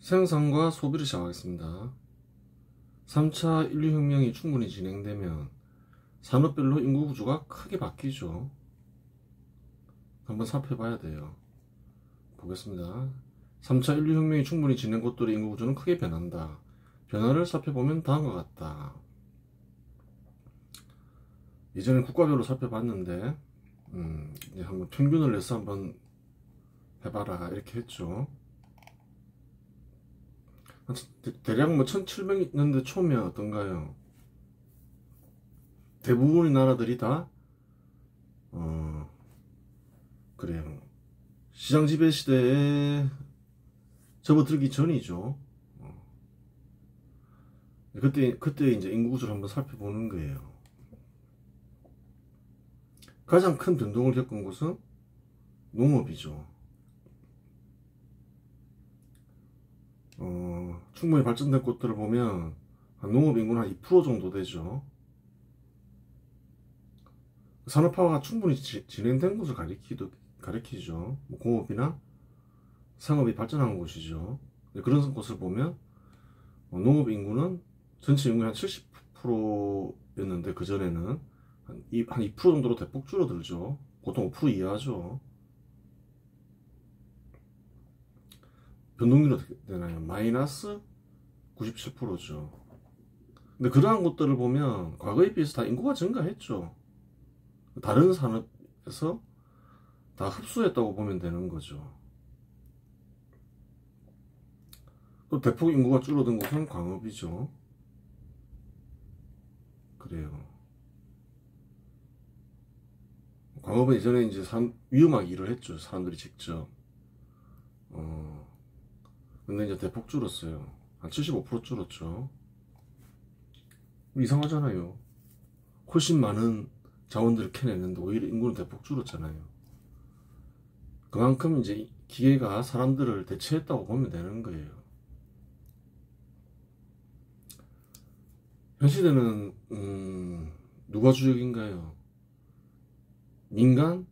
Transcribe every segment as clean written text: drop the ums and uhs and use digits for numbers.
생산과 소비를 시작하겠습니다. 3차 인류혁명이 충분히 진행되면 산업별로 인구 구조가 크게 바뀌죠. 한번 살펴봐야 돼요. 보겠습니다. 3차 인류혁명이 충분히 진행 곳들의 인구 구조는 크게 변한다. 변화를 살펴보면 다음과 같다. 이전에 국가별로 살펴봤는데 이제 한번 평균을 내서 한번 해봐라 이렇게 했죠. 대략 1700년대 초면 어떤가요? 대부분의 나라들이 다 그래요. 시장 지배 시대에 접어들기 전이죠. 그때 이제 인구 구조를 한번 살펴보는 거예요. 가장 큰 변동을 겪은 곳은 농업이죠. 충분히 발전된 곳들을 보면 농업 인구는 한 2% 정도 되죠. 산업화가 충분히 진행된 곳을 가리키죠. 뭐 공업이나 상업이 발전한 곳이죠. 그런 곳을 보면 농업 인구는 전체 인구의 한 70%였는데 그전에는 한 2% 정도로 대폭 줄어들죠. 보통 5% 이하죠. 변동률이 어떻게 되나요? 마이너스 97%죠. 근데 그러한 것들을 보면 과거에 비해서 다 인구가 증가했죠. 다른 산업에서 다 흡수했다고 보면 되는 거죠. 또 대폭 인구가 줄어든 곳은 광업이죠. 그래요. 광업은 예전에 이제 위험하게 일을 했죠. 사람들이 직접. 근데 이제 대폭 줄었어요. 한 75% 줄었죠. 이상하잖아요. 훨씬 많은 자원들을 캐냈는데 오히려 인구는 대폭 줄었잖아요. 그만큼 이제 기계가 사람들을 대체했다고 보면 되는 거예요. 현 시대는 누가 주역인가요? 민간의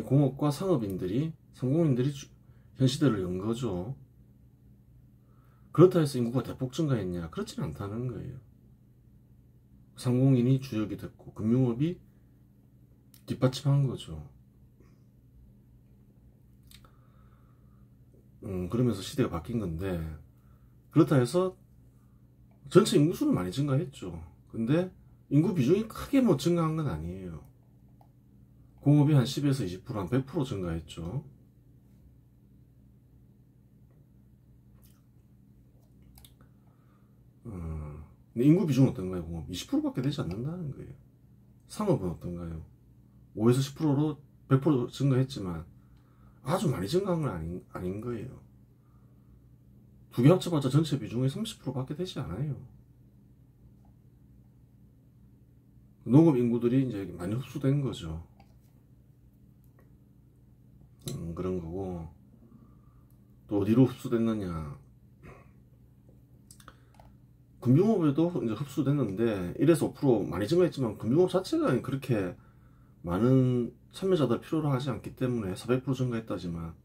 공업과 상업인들이 성공인들이 현 시대를 연 거죠. 그렇다 해서 인구가 대폭 증가했냐? 그렇지는 않다는 거예요. 상공인이 주역이 됐고 금융업이 뒷받침한 거죠. 그러면서 시대가 바뀐 건데, 그렇다 해서 전체 인구수는 많이 증가했죠. 근데 인구 비중이 크게 뭐 증가한 건 아니에요. 공업이 한 10에서 20%, 한 100% 증가했죠. 근데 인구 비중은 어떤가요? 공업 20%밖에 되지 않는다는 거예요. 상업은 어떤가요? 5에서 10%로 100% 증가했지만 아주 많이 증가한 건 아닌 거예요. 두 개 합쳐봤자 전체 비중의 30%밖에 되지 않아요. 농업 인구들이 이제 많이 흡수된 거죠. 그런 거고, 또 어디로 흡수됐느냐? 금융업에도 이제 흡수됐는데 1에서 5% 많이 증가했지만 금융업 자체가 그렇게 많은 참여자들 필요로 하지 않기 때문에 400% 증가했다지만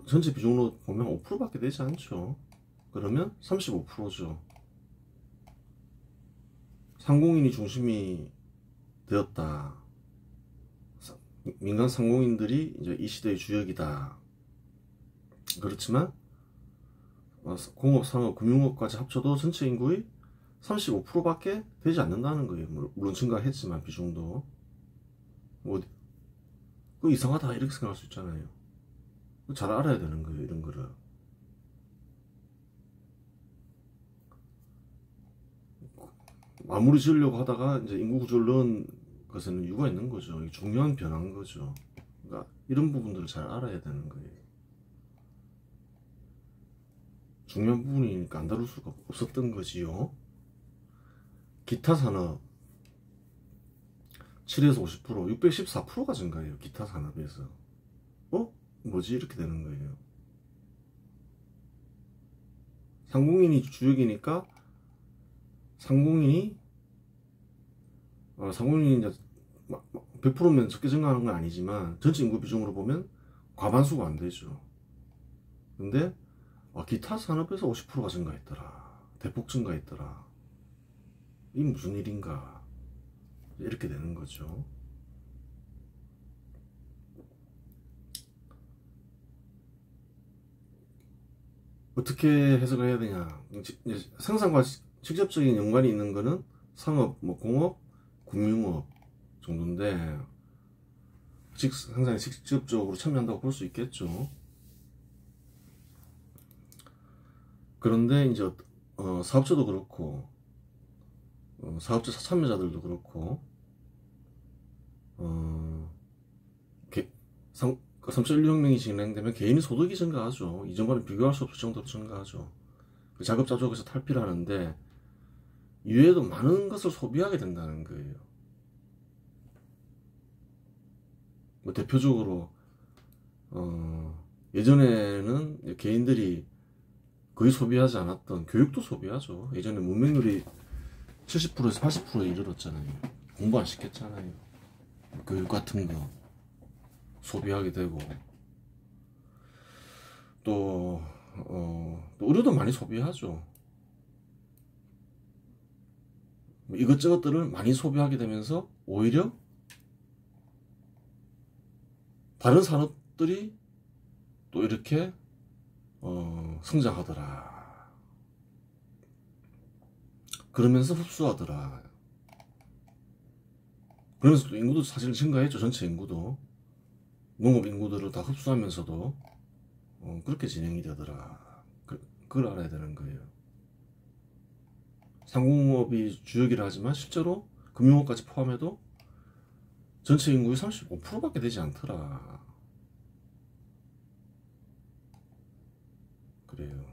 전체 비중으로 보면 5%밖에 되지 않죠. 그러면 35%죠. 상공인이 중심이 되었다. 민간 상공인들이 이제 이 시대의 주역이다. 그렇지만 공업, 상업, 금융업까지 합쳐도 전체 인구의 35%밖에 되지 않는다는 거예요. 물론 증가했지만 비중도 그 이상하다 이렇게 생각할 수 있잖아요. 잘 알아야 되는 거예요, 이런 거를. 마무리 지으려고 하다가 이제 인구 구조를 넣은 것에는 이유가 있는 거죠. 중요한 변화인 거죠. 그러니까 이런 부분들을 잘 알아야 되는 거예요. 중요한 부분이니까 안 다룰 수가 없었던 거지요. 기타 산업 7에서 50%, 614%가 증가해요. 기타 산업에서. 뭐지? 이렇게 되는 거예요. 상공인이 주역이니까 상공인이 이제 100%면 적게 증가하는 건 아니지만 전체 인구 비중으로 보면 과반수가 안 되죠. 근데 기타 산업에서 50%가 증가했더라. 대폭 증가했더라. 이 무슨 일인가. 이렇게 되는 거죠. 어떻게 해석을 해야 되냐. 생산과 직접적인 연관이 있는 거는 상업, 공업, 금융업 정도인데 생산에 직접적으로 참여한다고 볼 수 있겠죠. 그런데 이제 사업자도 그렇고 사업자 참여자들도 그렇고 3.16혁명이 진행되면 개인의 소득이 증가하죠. 이전과는 비교할 수 없을 정도로 증가하죠. 자급자족에서 탈피를 하는데 이외에도 많은 것을 소비하게 된다는 거예요. 대표적으로 예전에는 개인들이 거의 소비하지 않았던 교육도 소비하죠. 예전에 문맹률이 70%에서 80%에 이르렀잖아요. 공부 안 시켰잖아요. 교육 같은 거 소비하게 되고 또 의료도 많이 소비하죠. 이것저것들을 많이 소비하게 되면서 오히려 다른 산업들이 또 이렇게 성장하더라. 그러면서 흡수하더라. 그러면서 또 인구도 사실 증가했죠. 전체 인구도. 농업 인구들을 다 흡수하면서도 그렇게 진행이 되더라. 그걸 알아야 되는 거예요. 상공업이 주역이라 하지만 실제로 금융업까지 포함해도 전체 인구의 35%밖에 되지 않더라. 그래요.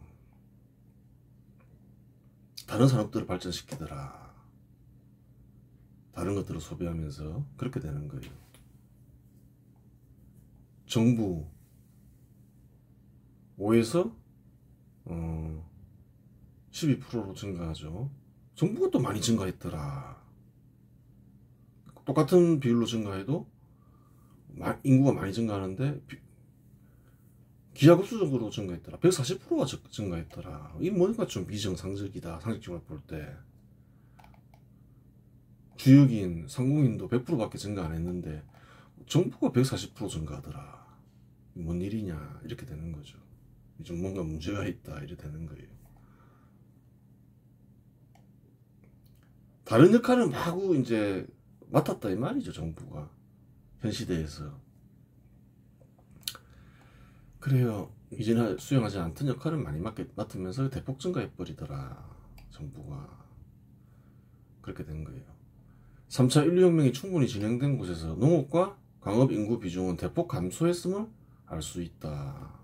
다른 산업들을 발전시키더라. 다른 것들을 소비하면서 그렇게 되는 거예요. 정부 5에서 12%로 증가하죠. 정부가 또 많이 증가했더라. 똑같은 비율로 증가해도 인구가 많이 증가하는데 기하급수적으로 증가했더라. 140%가 증가했더라. 이 뭔가 좀 비정상적이다. 상식적으로 볼 때. 주역인 상공인도 100%밖에 증가 안 했는데 정부가 140% 증가하더라. 뭔 일이냐 이렇게 되는 거죠. 좀 뭔가 문제가 있다 이렇게 되는 거예요. 다른 역할을 마구 이제 맡았다 이 말이죠. 정부가 현 시대에서. 그래요. 이제는 수행하지 않던 역할을 많이 맡으면서 대폭 증가해버리더라. 정부가. 그렇게 된 거예요. 3차 인류혁명이 충분히 진행된 곳에서 농업과 광업 인구 비중은 대폭 감소했음을 알 수 있다.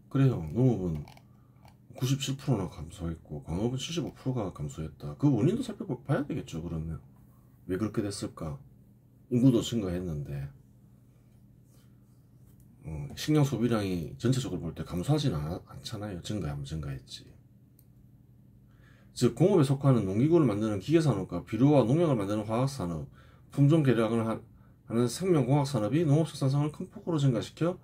그래요. 농업은 97%나 감소했고 광업은 75%가 감소했다. 그 원인도 살펴봐야 되겠죠. 그러면 왜 그렇게 됐을까? 인구도 증가했는데 식량 소비량이 전체적으로 볼 때 감소하지는 않잖아요. 증가하면 증가했지. 즉 공업에 속하는 농기구를 만드는 기계산업과 비료와 농약을 만드는 화학산업, 품종 개량을 하는 생명공학산업이 농업 생산성을 큰 폭으로 증가시켜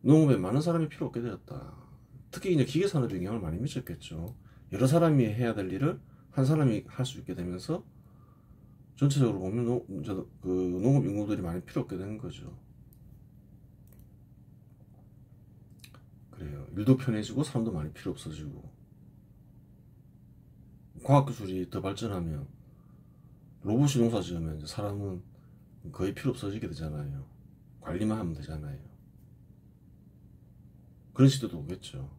농업에 많은 사람이 필요 없게 되었다. 특히 이제 기계산업에 영향을 많이 미쳤겠죠. 여러 사람이 해야 될 일을 한 사람이 할 수 있게 되면서 전체적으로 보면 농업 인구들이 많이 필요 없게 되는 거죠. 그래요. 일도 편해지고 사람도 많이 필요 없어지고 과학기술이 더 발전하면 로봇이 농사 지으면 이제 사람은 거의 필요 없어지게 되잖아요. 관리만 하면 되잖아요. 그런 시대도 오겠죠.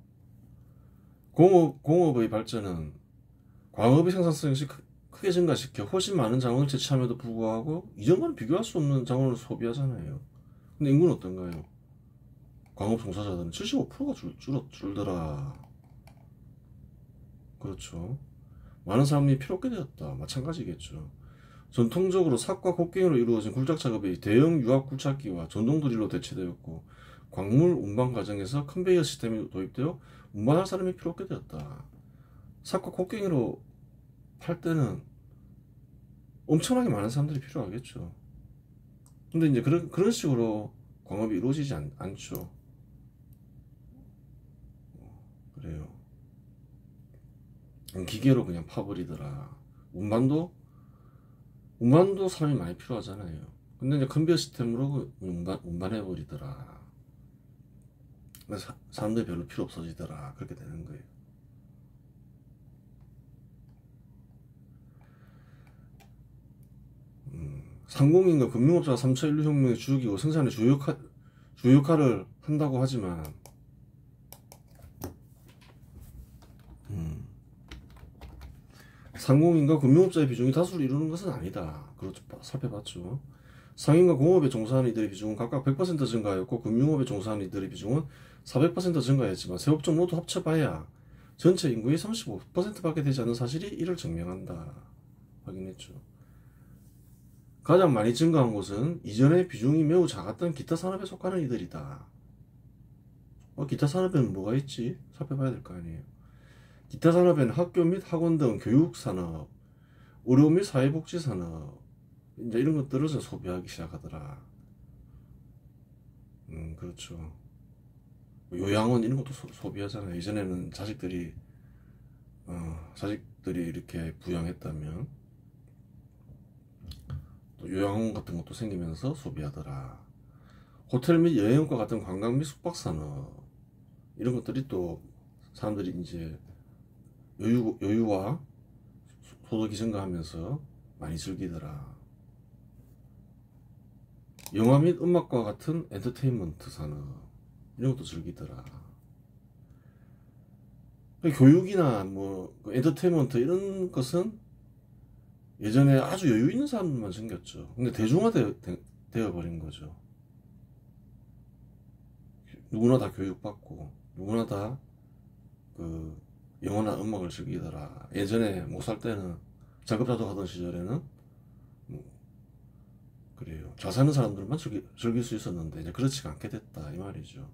공업의 발전은 광업의 생산성이 크게 증가시켜 훨씬 많은 자원을 채취함에도 불구하고 이전과는 비교할 수 없는 자원을 소비하잖아요. 근데 인구는 어떤가요? 광업 종사자들은 75%가 줄더라. 그렇죠. 많은 사람이 필요 없게 되었다. 마찬가지겠죠. 전통적으로 삭과 곡괭이로 이루어진 굴착 작업이 대형 유압 굴착기와 전동 드릴로 대체되었고 광물 운반 과정에서 컨베이어 시스템이 도입되어 운반할 사람이 필요 없게 되었다. 삭과 곡괭이로 팔 때는 엄청나게 많은 사람들이 필요하겠죠. 근데 이제 그런 식으로 광업이 이루어지지 않죠. 그래요. 기계로 그냥 파버리더라. 운반도 사람이 많이 필요하잖아요. 근데 이제 컨베이어 시스템으로 운반해버리더라. 그래서 사람들이 별로 필요 없어지더라. 그렇게 되는 거예요. 상공인과 금융업자가 3차 인류혁명의 주역이고 생산의 주요 역할을 한다고 하지만 상공인과 금융업자의 비중이 다수를 이루는 것은 아니다. 그렇죠. 살펴봤죠. 상인과 공업에 종사하는 이들의 비중은 각각 100% 증가하였고 금융업에 종사하는 이들의 비중은 400% 증가했지만 세 업종 모두 합쳐봐야 전체 인구의 35%밖에 되지 않는 사실이 이를 증명한다. 확인했죠. 가장 많이 증가한 곳은 이전에 비중이 매우 작았던 기타 산업에 속하는 이들이다. 기타 산업에는 뭐가 있지? 살펴봐야 될 거 아니에요. 기타 산업에는 학교 및 학원 등 교육산업, 의료 및 사회복지산업, 이제 이런 것들을 소비하기 시작하더라. 그렇죠. 요양원 이런 것도 소비하잖아요. 예전에는 자식들이 이렇게 부양했다면 또 요양원 같은 것도 생기면서 소비하더라. 호텔 및 여행과 같은 관광 및 숙박산업 이런 것들이 또 사람들이 이제 여유와 소득이 증가하면서 많이 즐기더라. 영화 및 음악과 같은 엔터테인먼트 산업 이런 것도 즐기더라. 교육이나 뭐 엔터테인먼트 이런 것은 예전에 아주 여유 있는 사람들만 생겼죠. 근데 대중화되어 버린 거죠. 누구나 다 교육받고 누구나 다 그 영화나 음악을 즐기더라. 예전에 못 살 때는 자급자족 하던 시절에는 그래요. 잘 사는 사람들만 즐길 수 있었는데 이제 그렇지가 않게 됐다 이 말이죠.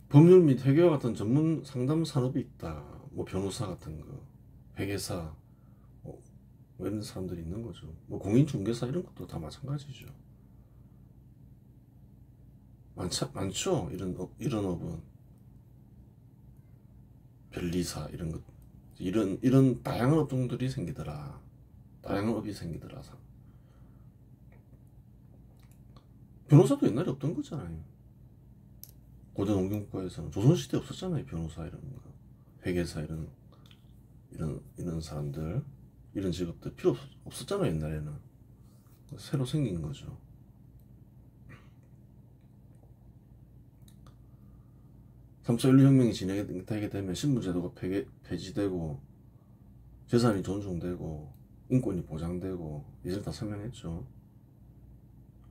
법률 및 회계와 같은 전문 상담 산업이 있다. 뭐 변호사 같은 거, 회계사 뭐 이런 사람들이 있는 거죠. 뭐 공인중개사 이런 것도 다 마찬가지죠. 많죠. 이런 업은 변리사 이런 것 이런 다양한 업종들이 생기더라. 다양한 업이 생기더라. 변호사도 옛날에 없던 거잖아요. 고대 농경국가에서는 조선시대 없었잖아요. 변호사 이런 거, 회계사 이런 사람들, 이런 직업들 필요 없었잖아요. 옛날에는. 새로 생긴 거죠. 삼차 인류혁명이 진행되게 되면 신분제도가 폐지되고 재산이 존중되고 인권이 보장되고 예전에 다 설명했죠.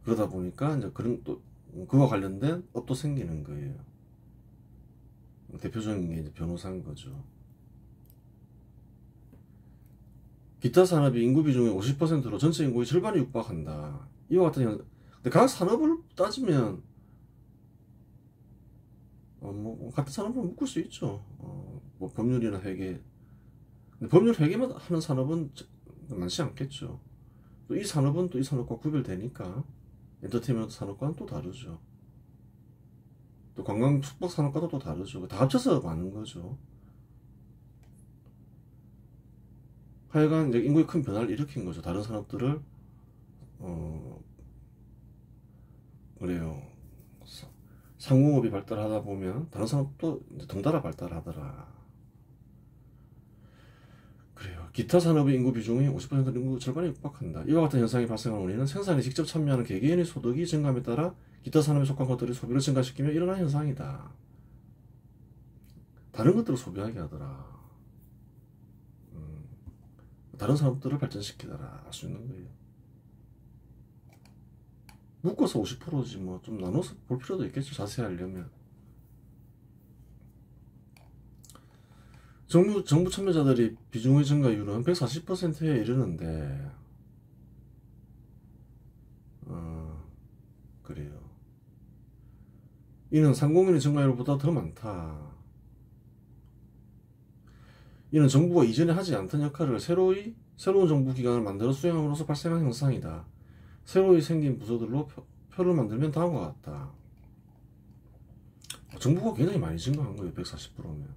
그러다 보니까 이제 그와 관련된 업도 생기는 거예요. 대표적인 게 이제 변호사인 거죠. 기타 산업이 인구 비중의 50%로 전체 인구의 절반이 육박한다. 이와 같은 근데 각 산업을 따지면 뭐 같은 산업을 묶을 수 있죠. 뭐 법률이나 회계. 근데 법률 회계만 하는 산업은 많지 않겠죠. 또 이 산업은 또 이 산업과 구별되니까 엔터테인먼트 산업과는 또 다르죠. 또 관광 숙박 산업과도 또 다르죠. 다 합쳐서 많은 거죠. 하여간 이제 인구의 큰 변화를 일으킨 거죠. 다른 산업들을 그래요. 상공업이 발달하다 보면 다른 산업도 이제 덩달아 발달하더라. 그래요. 기타 산업의 인구 비중이 50% 인구 절반에 육박한다. 이와 같은 현상이 발생한 원인은 생산에 직접 참여하는 개개인의 소득이 증감에 따라 기타 산업에 속한 것들이 소비를 증가시키며 일어난 현상이다. 다른 것들을 소비하게 하더라. 다른 산업들을 발전시키더라. 할 수 있는 거예요. 묶어서 50%지 뭐 좀 나눠서 볼 필요도 있겠죠. 자세히 하려면. 정부 참여자들이 비중의 증가율은 140%에 이르는데 그래요. 이는 상공인의 증가율보다 더 많다. 이는 정부가 이전에 하지 않던 역할을 새로운 정부 기관을 만들어 수행함으로써 발생한 현상이다. 새로 생긴 부서들로 표를 만들면 다음과 같다. 정부가 굉장히 많이 증가한 거예요. 140%면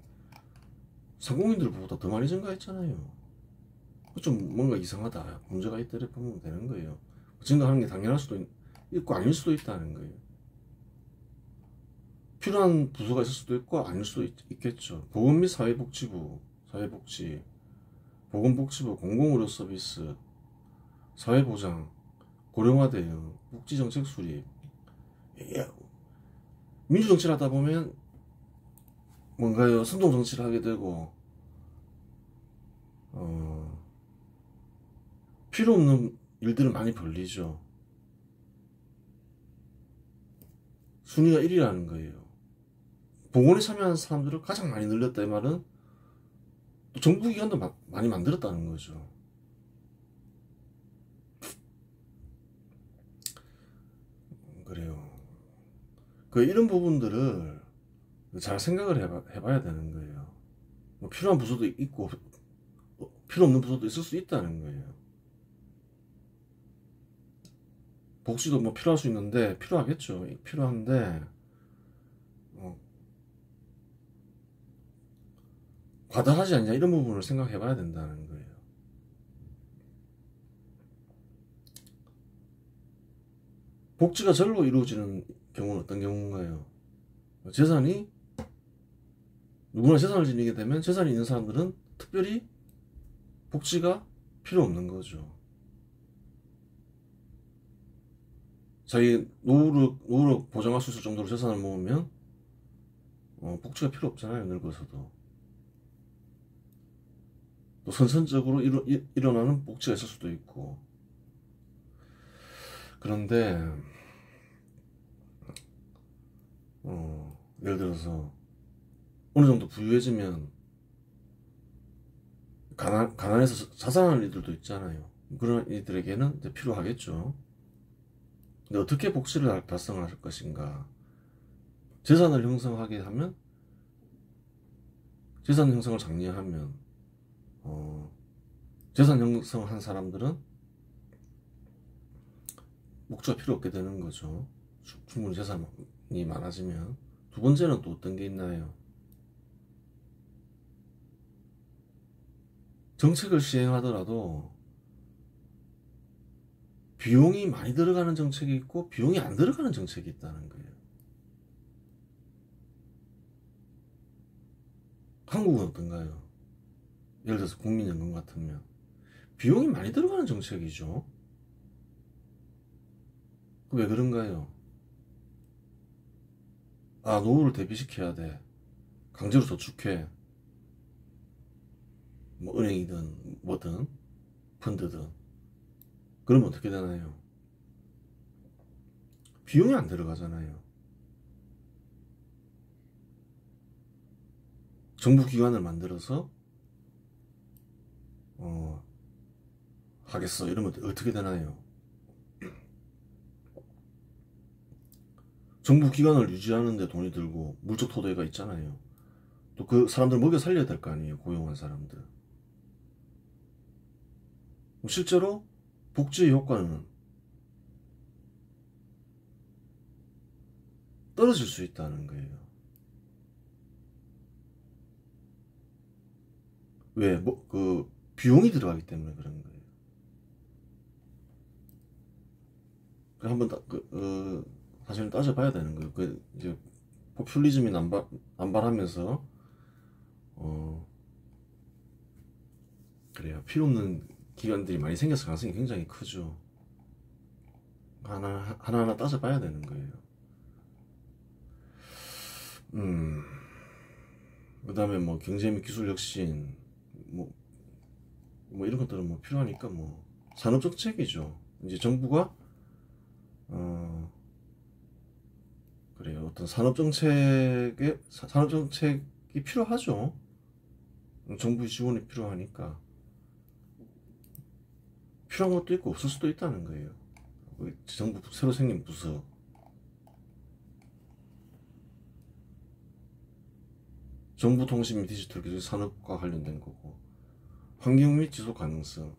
상공인들보다 더 많이 증가했잖아요. 좀 뭔가 이상하다, 문제가 있다 이렇게 보면 되는 거예요. 증가하는 게 당연할 수도 있고 아닐 수도 있다는 거예요. 필요한 부서가 있을 수도 있고 아닐 수도 있겠죠. 보건 및 사회복지부, 사회복지, 보건복지부, 공공의료 서비스, 사회보장, 고령화 대응, 복지정책 수립. 민주정치를 하다 보면 뭔가요, 선동정치를 하게 되고 필요 없는 일들을 많이 벌리죠. 순위가 1위라는 거예요. 보건에 참여하는 사람들을 가장 많이 늘렸다 이 말은 또 정부기관도 많이 만들었다는 거죠. 그래요. 이런 부분들을 잘 생각을 해봐야 되는 거예요. 뭐 필요한 부서도 있고 필요 없는 부서도 있을 수 있다는 거예요. 복지도 뭐 필요할 수 있는데 필요하겠죠. 필요한데 과다하지 않냐 이런 부분을 생각해 봐야 된다는 거예요. 복지가 절로 이루어지는 경우는 어떤 경우인가요? 재산이 누구나 재산을 지니게 되면 재산이 있는 사람들은 특별히 복지가 필요 없는 거죠. 자기 노후를 보장할 수 있을 정도로 재산을 모으면 복지가 필요 없잖아요. 늙어서도. 또 선선적으로 일어나는 복지가 있을 수도 있고. 그런데 예를 들어서 어느 정도 부유해지면 가난해서 자살하는 이들도 있잖아요. 그런 이들에게는 이제 필요하겠죠. 근데 어떻게 복지를 달성할 것인가? 재산을 형성하게 하면, 재산 형성을 장려하면 재산 형성한 사람들은 복지가 필요 없게 되는 거죠. 충분히 재산이 많아지면. 두 번째는 또 어떤 게 있나요? 정책을 시행하더라도 비용이 많이 들어가는 정책이 있고 비용이 안 들어가는 정책이 있다는 거예요. 한국은 어떤가요? 예를 들어서 국민연금 같으면 비용이 많이 들어가는 정책이죠. 왜 그런가요? 노후를 대비시켜야 돼. 강제로 저축해. 뭐 은행이든 뭐든 펀드든. 그러면 어떻게 되나요? 비용이 안 들어가잖아요. 정부 기관을 만들어서 하겠어 이러면 어떻게 되나요? 정부 기관을 유지하는데 돈이 들고 물적 토대가 있잖아요. 또 그 사람들 먹여 살려야 될 거 아니에요. 고용한 사람들. 실제로 복지의 효과는 떨어질 수 있다는 거예요. 왜? 비용이 들어가기 때문에 그런 거예요. 한번 사실은 따져봐야 되는 거예요. 이제 포퓰리즘이 남발하면서 그래요. 필요 없는 기관들이 많이 생겼을 가능성이 굉장히 크죠. 하나하나 따져봐야 되는 거예요. 그 다음에 뭐 경제 및 기술 혁신 뭐 이런 것들은 뭐 필요하니까 뭐 산업정책이죠. 이제 정부가 그래요. 어떤 산업정책이 필요하죠. 정부 지원이 필요하니까. 필요한 것도 있고 없을 수도 있다는 거예요. 정부 새로 생긴 부서. 정보통신 및 디지털 기술 산업과 관련된 거고. 환경 및 지속 가능성.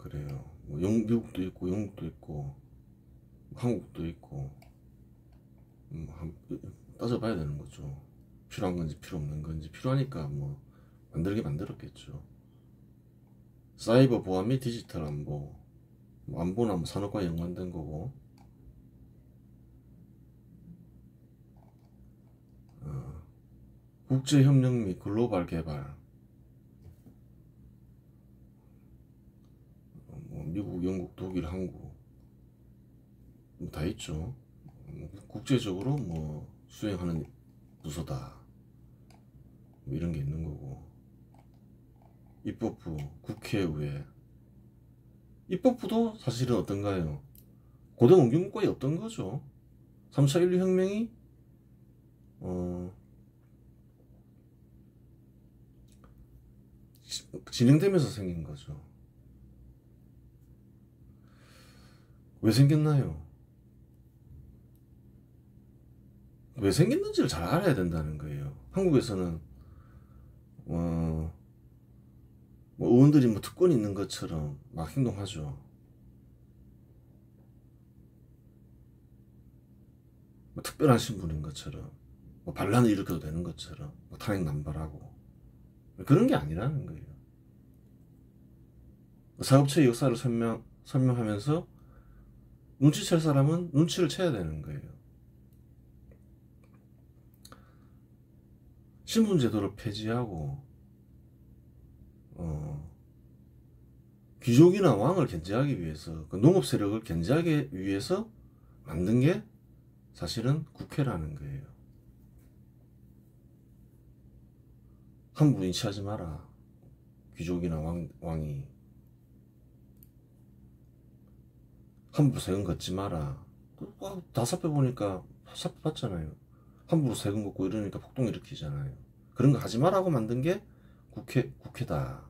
그래요. 뭐 미국도 있고 영국도 있고 한국도 있고 따져봐야 되는 거죠. 필요한 건지 필요 없는 건지. 필요하니까 뭐 만들었겠죠. 사이버 보안 및 디지털 안보, 뭐 안보나 뭐 산업과 연관된 거고, 국제협력 및 글로벌 개발, 뭐 미국, 영국, 독일, 한국 뭐 다 있죠. 국제적으로 뭐 수행하는 부서다, 뭐 이런 게 있는 거고. 입법부, 국회의회. 입법부도 사실은 어떤가요? 고등 원경국과에 없던 거죠. 3차 인류혁명이 진행되면서 생긴 거죠. 왜 생겼나요? 왜 생겼는지를 잘 알아야 된다는 거예요. 한국에서는 뭐 의원들이 뭐 특권이 있는 것처럼 막 행동하죠. 뭐 특별한 신분인 것처럼, 뭐 반란을 일으켜도 되는 것처럼, 뭐 탄핵 남발하고 그런 게 아니라는 거예요. 사업체의 역사를 설명하면서 눈치챌 사람은 눈치를 채야 되는 거예요. 신분제도를 폐지하고 귀족이나 왕을 견제하기 위해서, 그 농업 세력을 견제하기 위해서 만든 게 사실은 국회라는 거예요. 함부로 인치하지 마라. 귀족이나 왕이 함부로 세금 걷지 마라. 다 살펴보니까 사표 받잖아요. 함부로 세금 걷고 이러니까 폭동 일으키잖아요. 그런 거 하지 마라고 만든 게 국회다.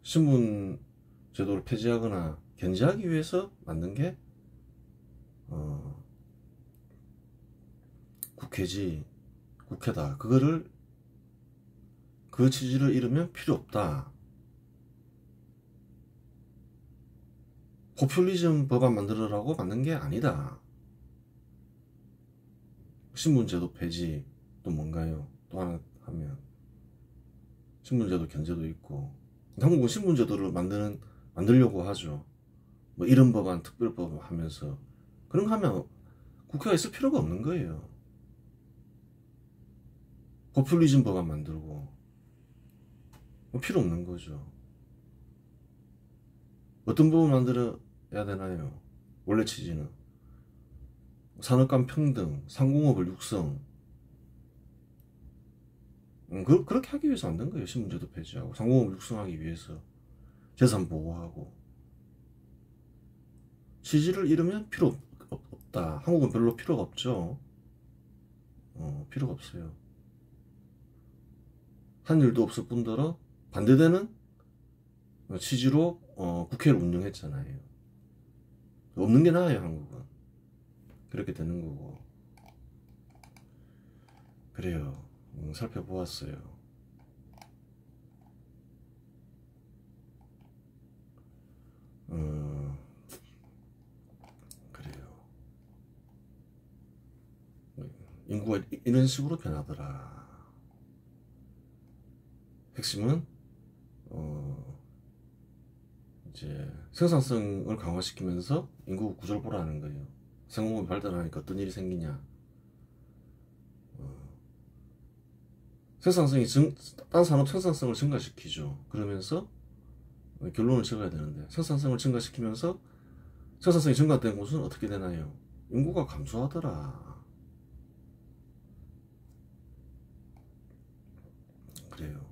신분 제도를 폐지하거나 견제하기 위해서 만든 게 국회다. 그 취지를 잃으면 필요 없다. 포퓰리즘 법안 만들으라고 만든 게 아니다. 신분제도 폐지 또 뭔가요? 또 하나 하면 신분제도 견제도 있고, 한국은 신분제도를 만들려고 하죠. 뭐 이런 법안 특별법 하면서. 그런 거 하면 국회가 있을 필요가 없는 거예요. 포퓰리즘 법안 만들고 뭐 필요 없는 거죠. 어떤 법을 만들어야 되나요? 원래 취지는 산업 간 평등, 상공업을 육성, 그렇게 하기 위해서 만든 거예요. 신분제도 폐지하고 상공업을 육성하기 위해서 재산 보호하고. 취지를 잃으면 필요 없다. 한국은 별로 필요가 없죠. 필요가 없어요. 한 일도 없을 뿐더러 반대되는 취지로 국회를 운영했잖아요. 없는 게 나아요, 한국은. 그렇게 되는 거고. 그래요. 살펴보았어요. 그래요. 인구가 이런 식으로 변하더라. 핵심은 이제 생산성을 강화시키면서 인구 구조를 보라는 거예요. 상공업이 발달하니까 어떤 일이 생기냐. 딴 산업 생산성을 증가시키죠. 그러면서 결론을 적어야 되는데, 생산성을 증가시키면서 생산성이 증가된 곳은 어떻게 되나요? 인구가 감소하더라. 그래요.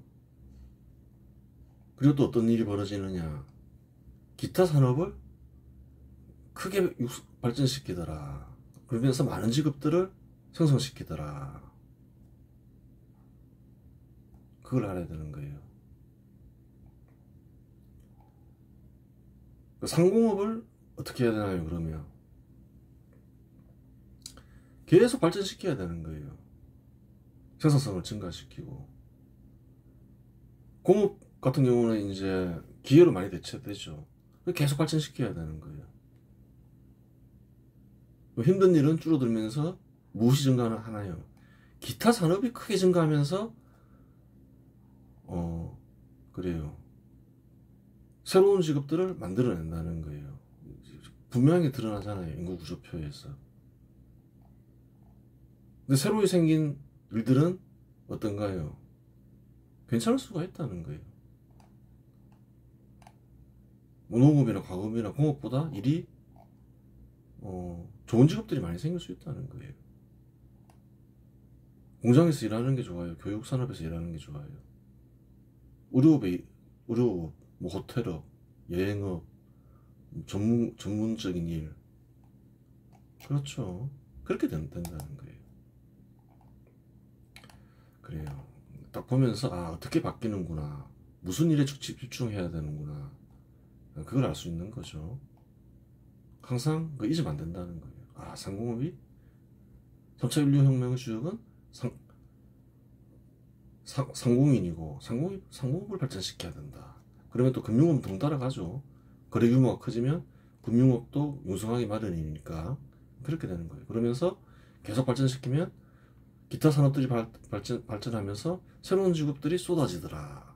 그리고 또 어떤 일이 벌어지느냐. 기타 산업을 크게 발전시키더라. 그러면서 많은 직업들을 생성시키더라. 그걸 알아야 되는 거예요. 상공업을 어떻게 해야 되나요, 그러면? 계속 발전시켜야 되는 거예요. 생산성을 증가시키고. 공업 같은 경우는 이제 기회로 많이 대체되죠. 계속 발전시켜야 되는 거예요. 힘든 일은 줄어들면서 무엇이 증가는 하나요? 기타 산업이 크게 증가하면서 그래요. 새로운 직업들을 만들어낸다는 거예요. 분명히 드러나잖아요. 인구 구조표에서. 근데 새로 생긴 일들은 어떤가요? 괜찮을 수가 있다는 거예요. 농업이나 과금이나 공업보다 일이 좋은 직업들이 많이 생길 수 있다는 거예요. 공장에서 일하는 게 좋아요. 교육산업에서 일하는 게 좋아요. 의료업, 뭐 호텔업, 여행업, 전문적인 일. 그렇죠. 그렇게 된다는 거예요. 그래요. 딱 보면서 어떻게 바뀌는구나. 무슨 일에 집중해야 되는구나. 그걸 알 수 있는 거죠. 항상 잊으면 안 된다는 거예요. 상공업이 3차 인류혁명의 주역은 상공인이고 상공업을 발전시켜야 된다. 그러면 또 금융업은 덩달아 가죠. 거래 규모가 커지면 금융업도 융성하기 마련이니까 그렇게 되는 거예요. 그러면서 계속 발전시키면 기타 산업들이 발전하면서 새로운 직업들이 쏟아지더라.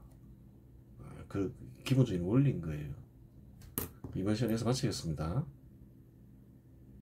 그 기본적인 원리인 거예요. 이번 시간에서 마치겠습니다.